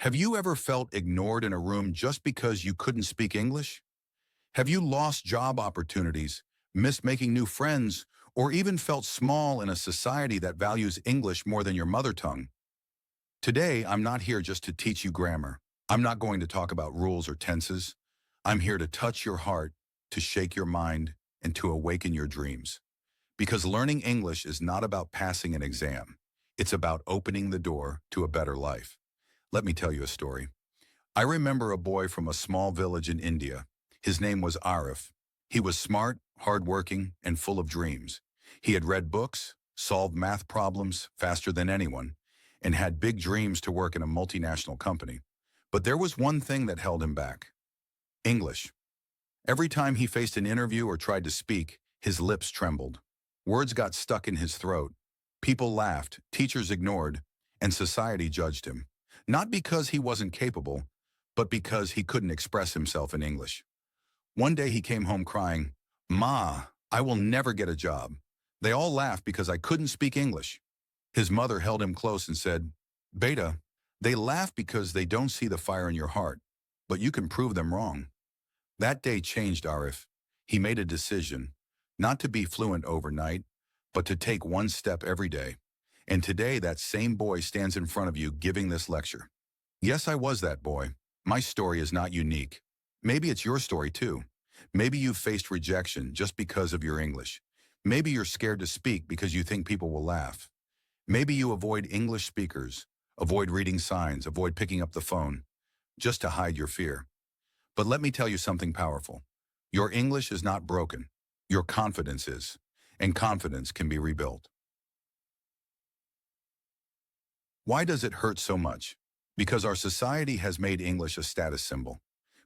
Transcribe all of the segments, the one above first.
Have you ever felt ignored in a room just because you couldn't speak English? Have you lost job opportunities, missed making new friends, or even felt small in a society that values English more than your mother tongue? Today, I'm not here just to teach you grammar. I'm not going to talk about rules or tenses. I'm here to touch your heart, to shake your mind, and to awaken your dreams. Because learning English is not about passing an exam. It's about opening the door to a better life. Let me tell you a story. I remember a boy from a small village in India. His name was Arif. He was smart, hardworking, and full of dreams. He had read books, solved math problems faster than anyone, and had big dreams to work in a multinational company. But there was one thing that held him back: English. Every time he faced an interview or tried to speak, his lips trembled. Words got stuck in his throat. People laughed, teachers ignored, and society judged him. Not because he wasn't capable, but because he couldn't express himself in English. One day he came home crying, "Ma, I will never get a job. They all laughed because I couldn't speak English." His mother held him close and said, "Beta, they laugh because they don't see the fire in your heart, but you can prove them wrong." That day changed Arif. He made a decision, not to be fluent overnight, but to take one step every day. And today that same boy stands in front of you giving this lecture. Yes, I was that boy. My story is not unique. Maybe it's your story too. Maybe you've faced rejection just because of your English. Maybe you're scared to speak because you think people will laugh. Maybe you avoid English speakers, avoid reading signs, avoid picking up the phone, just to hide your fear. But let me tell you something powerful. Your English is not broken. Your confidence is. And confidence can be rebuilt. Why does it hurt so much? Because our society has made English a status symbol.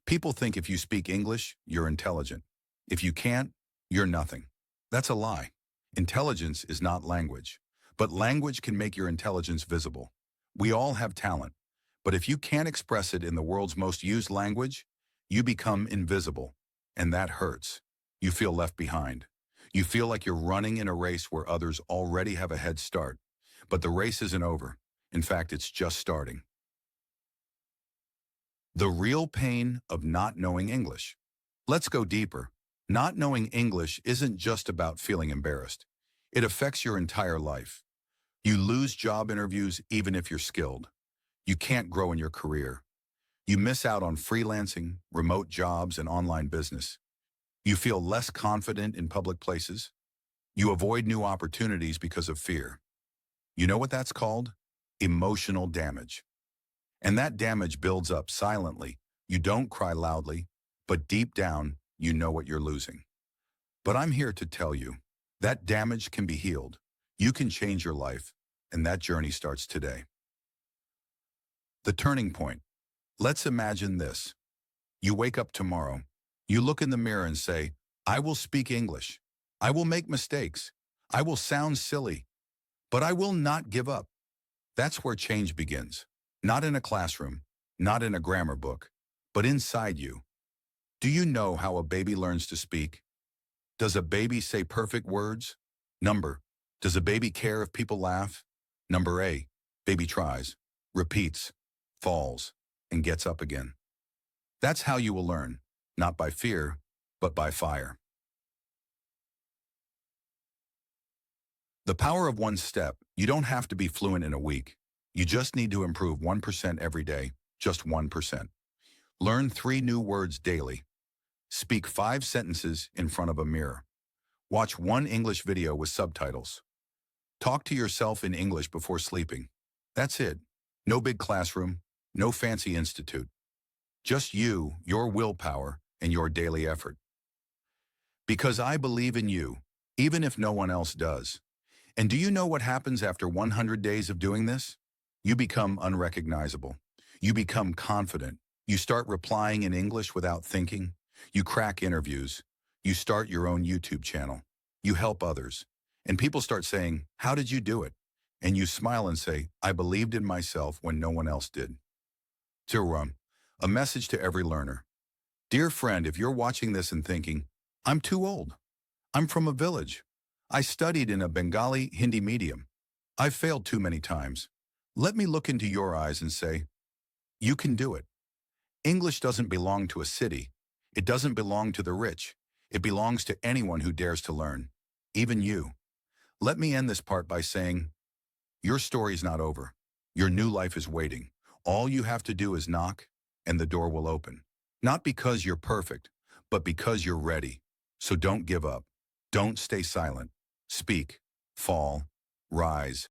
People think if you speak English, you're intelligent. If you can't, you're nothing. That's a lie. Intelligence is not language, but language can make your intelligence visible. We all have talent, but if you can't express it in the world's most used language, you become invisible, and that hurts. You feel left behind. You feel like you're running in a race where others already have a head start, but the race isn't over. In fact, it's just starting. The real pain of not knowing English. Let's go deeper. Not knowing English isn't just about feeling embarrassed. It affects your entire life. You lose job interviews even if you're skilled. You can't grow in your career. You miss out on freelancing, remote jobs, and online business. You feel less confident in public places. You avoid new opportunities because of fear. You know what that's called? Emotional damage. And that damage builds up silently. You don't cry loudly, but deep down, you know what you're losing. But I'm here to tell you, that damage can be healed. You can change your life, and that journey starts today. The turning point. Let's imagine this. You wake up tomorrow. You look in the mirror and say, "I will speak English. I will make mistakes. I will sound silly, but I will not give up." That's where change begins. Not in a classroom, not in a grammar book, but inside you. Do you know how a baby learns to speak? Does a baby say perfect words? Number. Does a baby care if people laugh? Number A. Baby tries, repeats, falls, and gets up again. That's how you will learn, not by fear, but by fire. The power of one step. You don't have to be fluent in a week. You just need to improve 1% every day, just 1%. Learn 3 new words daily. Speak 5 sentences in front of a mirror. Watch 1 English video with subtitles. Talk to yourself in English before sleeping. That's it. No big classroom, no fancy institute. Just you, your willpower, and your daily effort. Because I believe in you, even if no one else does. And do you know what happens after 100 days of doing this? You become unrecognizable. You become confident. You start replying in English without thinking. You crack interviews. You start your own YouTube channel. You help others. And people start saying, "How did you do it?" And you smile and say, "I believed in myself when no one else did." Tiruram, a message to every learner. Dear friend, if you're watching this and thinking, "I'm too old. I'm from a village. I studied in a Bengali Hindi medium. I've failed too many times." Let me look into your eyes and say, You can do it. English doesn't belong to a city. It doesn't belong to the rich. It belongs to anyone who dares to learn, even you. Let me end this part by saying, your story's not over. Your new life is waiting. All you have to do is knock, and the door will open. Not because you're perfect, but because you're ready. So don't give up. Don't stay silent. Speak, fall, rise,